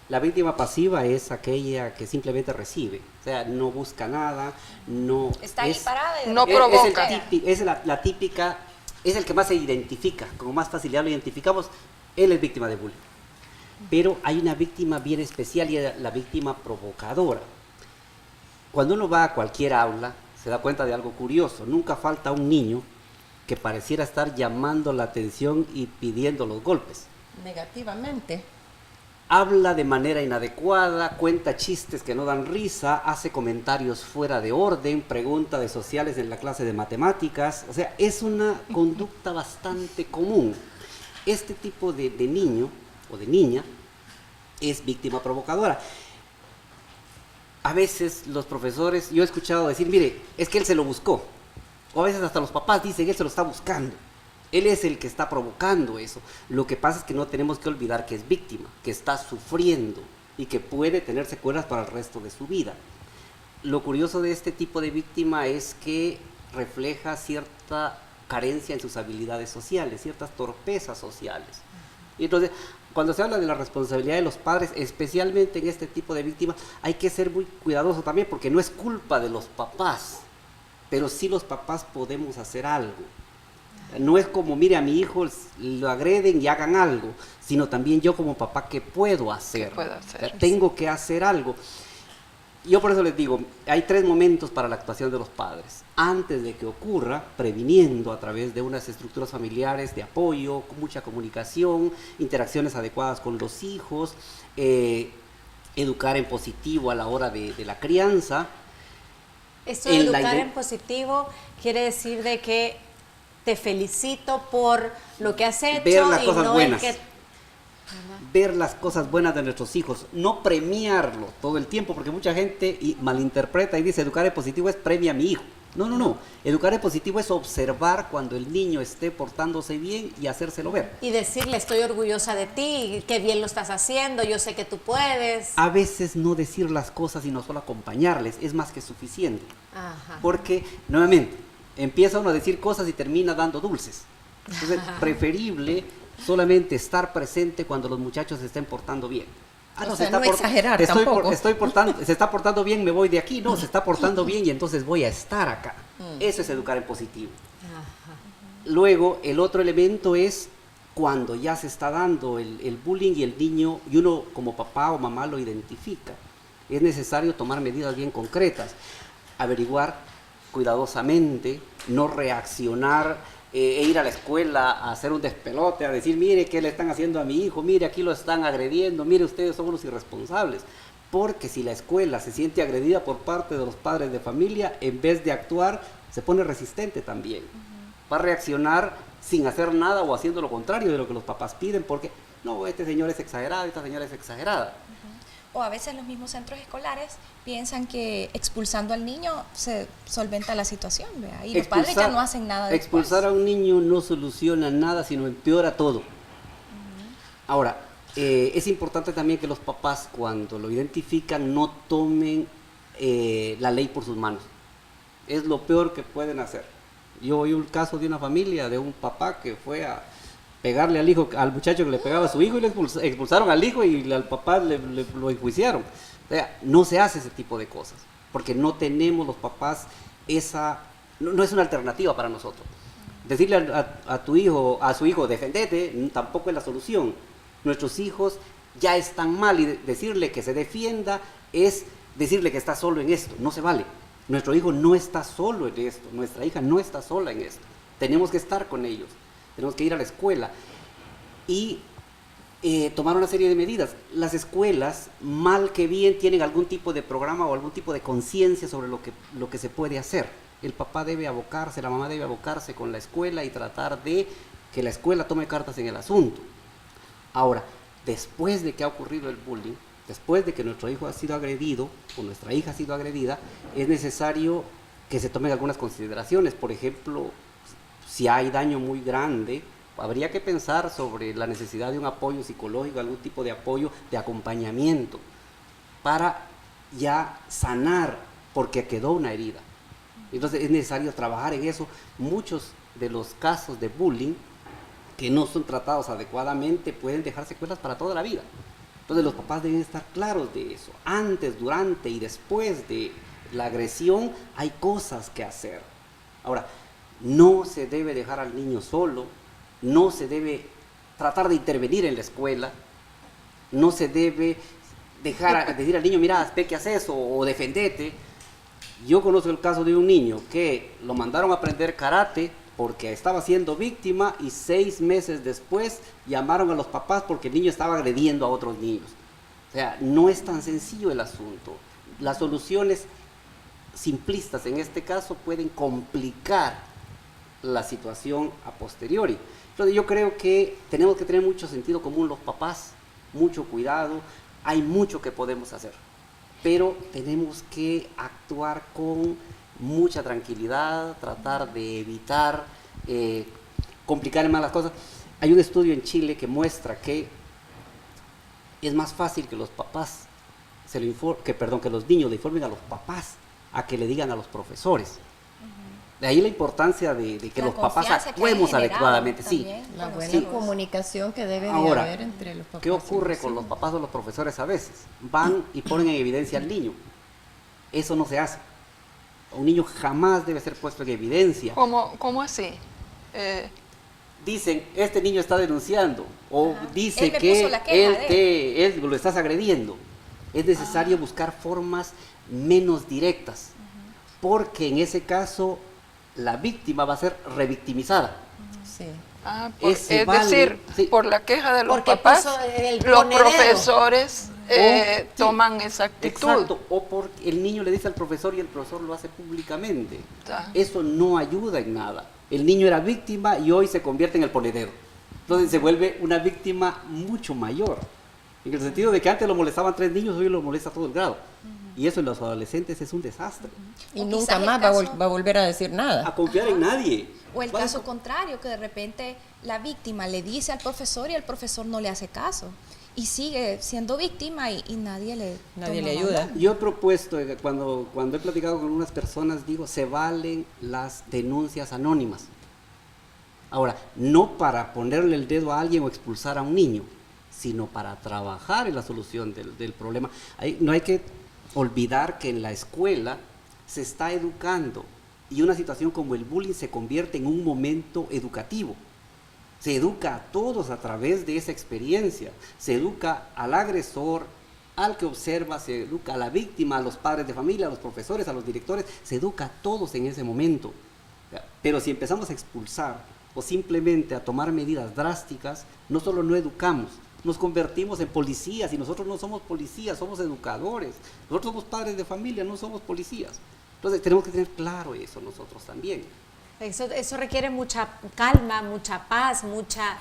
La víctima pasiva es aquella que simplemente recibe, o sea, no busca nada, no...
Está ahí parada y
no provoca.
Es la típica, es el que más se identifica, con más facilidad lo identificamos, él es víctima de bullying. Pero hay una víctima bien especial y es la víctima provocadora. Cuando uno va a cualquier aula, se da cuenta de algo curioso. Nunca falta un niño que pareciera estar llamando la atención y pidiendo los golpes.
Negativamente.
Habla de manera inadecuada, cuenta chistes que no dan risa, hace comentarios fuera de orden, pregunta de sociales en la clase de matemáticas. O sea, es una conducta bastante común. Este tipo de niño o de niña es víctima provocadora. A veces los profesores, yo he escuchado decir, mire, es que él se lo buscó. O a veces hasta los papás dicen, él se lo está buscando. Él es el que está provocando eso. Lo que pasa es que no tenemos que olvidar que es víctima, que está sufriendo y que puede tener secuelas para el resto de su vida. Lo curioso de este tipo de víctima es que refleja cierta carencia en sus habilidades sociales, ciertas torpezas sociales. Y entonces, cuando se habla de la responsabilidad de los padres, especialmente en este tipo de víctimas, hay que ser muy cuidadoso también, porque no es culpa de los papás, pero sí los papás podemos hacer algo. No es como, mire, a mi hijo lo agreden y hagan algo, sino también yo como papá, ¿qué puedo hacer?
¿Qué puedo hacer?
O sea, tengo que hacer algo. Yo por eso les digo, hay 3 momentos para la actuación de los padres. Antes de que ocurra, previniendo a través de unas estructuras familiares de apoyo, con mucha comunicación, interacciones adecuadas con los hijos, educar en positivo a la hora de la crianza.
Esto de educar en positivo quiere decir de que te felicito por lo que has hecho.
Ver las
y
cosas
no
buenas.
es que...
Ver las cosas buenas de nuestros hijos, no premiarlo todo el tiempo, porque mucha gente malinterpreta y dice educar en positivo es premia a mi hijo. No. Educar en positivo es observar cuando el niño esté portándose bien y hacérselo ver.
Y decirle, estoy orgullosa de ti, qué bien lo estás haciendo, yo sé que tú puedes.
A veces no decir las cosas, sino solo acompañarles, es más que suficiente.
Ajá.
Porque, nuevamente, empieza uno a decir cosas y termina dando dulces. Entonces, preferible solamente estar presente cuando los muchachos se estén portando bien.
O sea, no exagerar tampoco.
Se está portando bien, me voy de aquí. No, se está portando bien y entonces voy a estar acá. Eso es educar en positivo. Luego, el otro elemento es cuando ya se está dando el bullying y el niño, y uno como papá o mamá lo identifica. Es necesario tomar medidas bien concretas, averiguar cuidadosamente, no reaccionar e ir a la escuela a hacer un despelote, a decir, mire qué le están haciendo a mi hijo, mire aquí lo están agrediendo, mire ustedes son unos irresponsables. Porque si la escuela se siente agredida por parte de los padres de familia, en vez de actuar, se pone resistente también. Va a reaccionar sin hacer nada o haciendo lo contrario de lo que los papás piden, porque no, este señor es exagerado, esta señora es exagerada.
O a veces los mismos centros escolares piensan que expulsando al niño se solventa la situación, ¿vea? Y los padres ya no hacen nada después.
Expulsar a un niño no soluciona nada, sino empeora todo. Ahora, es importante también que los papás, cuando lo identifican, no tomen la ley por sus manos. Es lo peor que pueden hacer. Yo oí un caso de una familia, de un papá que fue a pegarle al hijo, al muchacho que le pegaba a su hijo, y le expulsaron al hijo y al papá lo enjuiciaron. O sea, no se hace ese tipo de cosas, porque no tenemos los papás esa, no es una alternativa para nosotros. Decirle a tu hijo, a su hijo, defendete, tampoco es la solución. Nuestros hijos ya están mal, y decirle que se defienda es decirle que está solo en esto. No se vale. Nuestro hijo no está solo en esto, nuestra hija no está sola en esto. Tenemos que estar con ellos. Tenemos que ir a la escuela y tomar una serie de medidas. Las escuelas, mal que bien, tienen algún tipo de programa o algún tipo de conciencia sobre lo que se puede hacer. El papá debe abocarse, la mamá debe abocarse con la escuela y tratar de que la escuela tome cartas en el asunto. Ahora, después de que ha ocurrido el bullying, después de que nuestro hijo ha sido agredido o nuestra hija ha sido agredida, es necesario que se tomen algunas consideraciones. Por ejemplo, si hay daño muy grande, habría que pensar sobre la necesidad de un apoyo psicológico, algún tipo de apoyo, de acompañamiento, para ya sanar, porque quedó una herida. Entonces es necesario trabajar en eso. Muchos de los casos de bullying que no son tratados adecuadamente pueden dejar secuelas para toda la vida. Entonces los papás deben estar claros de eso. Antes, durante y después de la agresión hay cosas que hacer. Ahora, no se debe dejar al niño solo, no se debe tratar de intervenir en la escuela, no se debe decir al niño, mira, ve que haces eso, o defendete. Yo conozco el caso de un niño que lo mandaron a aprender karate porque estaba siendo víctima, y 6 meses después llamaron a los papás porque el niño estaba agrediendo a otros niños. O sea, no es tan sencillo el asunto. Las soluciones simplistas en este caso pueden complicar la situación a posteriori. Entonces yo creo que tenemos que tener mucho sentido común los papás, mucho cuidado. Hay mucho que podemos hacer, pero tenemos que actuar con mucha tranquilidad, tratar de evitar complicar más las cosas. Hay un estudio en Chile que muestra que es más fácil que los papás que los niños le informen a los papás a que le digan a los profesores. De ahí la importancia de que los papás actuemos adecuadamente. Sí,
la buena comunicación que debe de haber entre los papás.
¿Qué ocurre con los papás o los profesores a veces? Van y ponen en evidencia al niño. Eso no se hace. Un niño jamás debe ser puesto en evidencia.
¿Cómo así?
Dicen, este niño está denunciando, o dice que él lo estás agrediendo. Es necesario buscar formas menos directas, porque en ese caso la víctima va a ser revictimizada.
Sí.
Es decir, sí, por la queja de los papás, los
ponedero.
Profesores toman esa actitud.
Exacto, o porque el niño le dice al profesor y el profesor lo hace públicamente. Eso no ayuda en nada. El niño era víctima y hoy se convierte en el ponedero. Entonces se vuelve una víctima mucho mayor. En el sentido de que antes lo molestaban 3 niños, hoy lo molesta todo el grado. Y eso en los adolescentes es un desastre.
Y
O
nunca
quizás
más
el
va,
caso-
va a volver a decir nada.
A confiar en nadie.
O el
Vale.
caso contrario, que de repente la víctima le dice al profesor y el profesor no le hace caso. Y sigue siendo víctima y nadie le
Nadie
toma
le ayuda.
valor.
Yo he propuesto, cuando he platicado con unas personas, digo, se valen las denuncias anónimas. Ahora, no para ponerle el dedo a alguien o expulsar a un niño, sino para trabajar en la solución del problema. No hay que olvidar que en la escuela se está educando y una situación como el bullying se convierte en un momento educativo. Se educa a todos a través de esa experiencia, se educa al agresor, al que observa, se educa a la víctima, a los padres de familia, a los profesores, a los directores, se educa a todos en ese momento. Pero si empezamos a expulsar o simplemente a tomar medidas drásticas, no solo no educamos, nos convertimos en policías y nosotros no somos policías, somos educadores. Nosotros somos padres de familia, no somos policías. Entonces tenemos que tener claro eso nosotros también.
Eso requiere mucha calma, mucha paz, mucha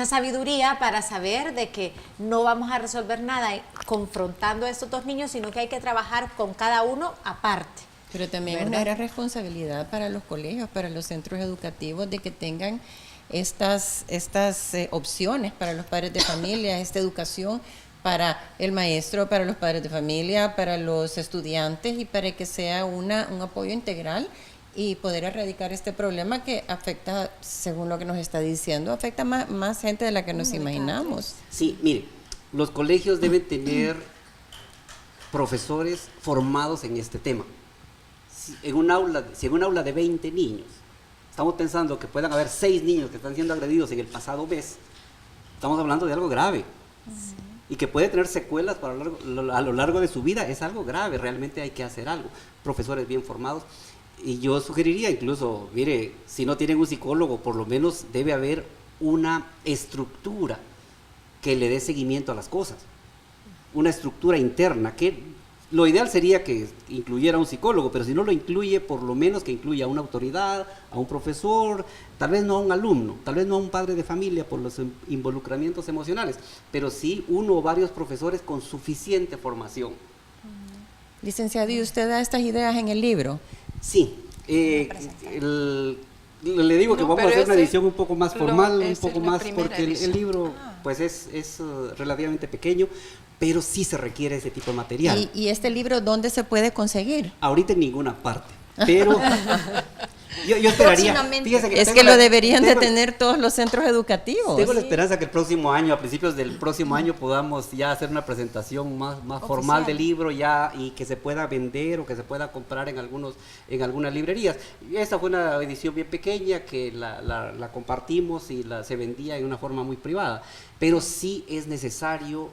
sabiduría para saber de que no vamos a resolver nada confrontando a estos 2 niños, sino que hay que trabajar con cada uno aparte.
Pero también es
¿verdad?
una gran responsabilidad para los colegios, para los centros educativos, de que tengan estas opciones para los padres de familia, esta educación para el maestro, para los padres de familia, para los estudiantes y para que sea un apoyo integral y poder erradicar este problema que afecta, según lo que nos está diciendo, afecta más gente de la que nos imaginamos.
Sí, mire, los colegios deben tener profesores formados en este tema. Si en un aula de 20 niños, estamos pensando que puedan haber 6 niños que están siendo agredidos en el pasado mes, estamos hablando de algo grave. Y que puede tener secuelas a lo largo de su vida, es algo grave, realmente hay que hacer algo. Profesores bien formados. Y yo sugeriría incluso, mire, si no tienen un psicólogo, por lo menos debe haber una estructura que le dé seguimiento a las cosas. Una estructura interna, que lo ideal sería que incluyera un psicólogo, pero si no lo incluye, por lo menos que incluya a una autoridad, a un profesor, tal vez no a un alumno, tal vez no a un padre de familia por los involucramientos emocionales, pero sí uno o varios profesores con suficiente formación.
Licenciado, ¿y usted da estas ideas en el libro?
Sí, le digo que
No,
vamos a
pero
hacer una
ese
edición un poco más formal, un
es
poco
la
más,
primera
porque el
edición.
libro pues es relativamente pequeño, pero sí se requiere ese tipo de material.
¿Y este libro dónde se puede conseguir?
Ahorita en ninguna parte, pero yo esperaría.
Próximamente.
Fíjese
Es
tengo
que lo
la-
deberían de
tengo-
tener todos los centros educativos.
Tengo la esperanza que el próximo año, a principios del próximo año, podamos ya hacer una presentación más formal del libro ya y que se pueda vender o que se pueda comprar en algunas librerías. Esta fue una edición bien pequeña que la compartimos y se vendía en una forma muy privada, pero sí es necesario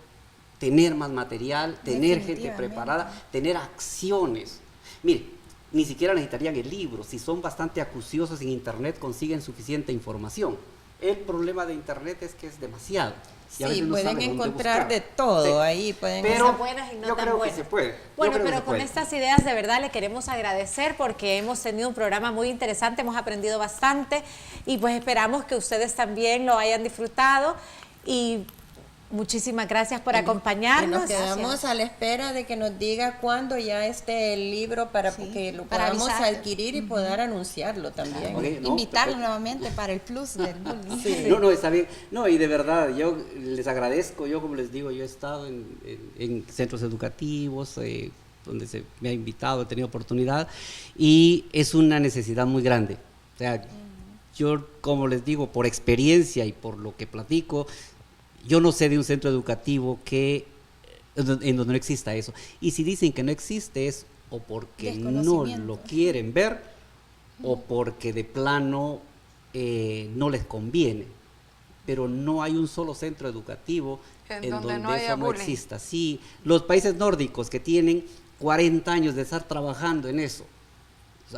tener más material, tener gente
Definitivamente.
preparada, tener acciones. Mire, ni siquiera necesitarían el libro. Si son bastante acuciosos en Internet, consiguen suficiente información. El problema de Internet es que es demasiado. Y a
Sí,
veces no
pueden
sabe dónde
encontrar
buscar.
de todo
Sí.
ahí. Pueden
Pero
Cosas buenas y no
yo
tan
creo
buenas.
que se puede. Yo
Bueno,
creo que
pero
se
con
puede.
estas ideas de verdad le queremos agradecer porque hemos tenido un programa muy interesante, hemos aprendido bastante y pues esperamos que ustedes también lo hayan disfrutado y muchísimas gracias por
Y
acompañarnos.
nos quedamos a la espera de que nos diga cuándo ya esté el libro para que lo
para
podamos
avisar.
adquirir y poder anunciarlo también.
Ok, no,
Invitarlo
perfecto.
nuevamente para el plus del bullying.
No, está bien. No, y de verdad, yo les agradezco. Yo, como les digo, yo he estado en centros educativos, donde se me ha invitado, he tenido oportunidad, y es una necesidad muy grande. O sea, yo, como les digo, por experiencia y por lo que platico, yo no sé de un centro educativo en donde no exista eso. Y si dicen que no existe es o porque no
Desconocimiento.
lo quieren ver o porque de plano no les conviene. Pero no hay un solo centro educativo
En
en
donde
donde
no haya
eso no
bullying.
exista. Sí, los países nórdicos que tienen 40 años de estar trabajando en eso,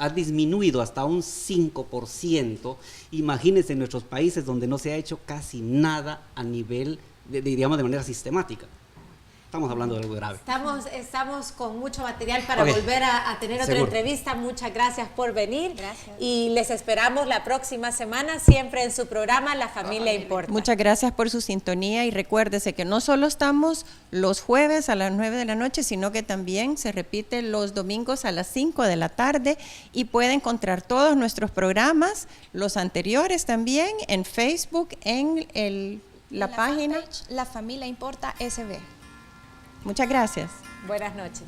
ha disminuido hasta un 5%. Imagínense en nuestros países donde no se ha hecho casi nada a nivel, digamos, de manera sistemática. estamos hablando de algo grave.
Estamos con mucho material para
Ok.
volver a tener otra
Seguro.
entrevista. Muchas gracias por venir.
Gracias.
Y les esperamos la próxima semana, siempre en su programa La Familia Importa.
Muchas gracias por su sintonía y recuérdese que no solo estamos los jueves a las 9 de la noche, sino que también se repite los domingos a las 5 de la tarde y puede encontrar todos nuestros programas, los anteriores también, en Facebook, en la página.
fanpage La Familia Importa SB.
Muchas gracias.
Buenas noches.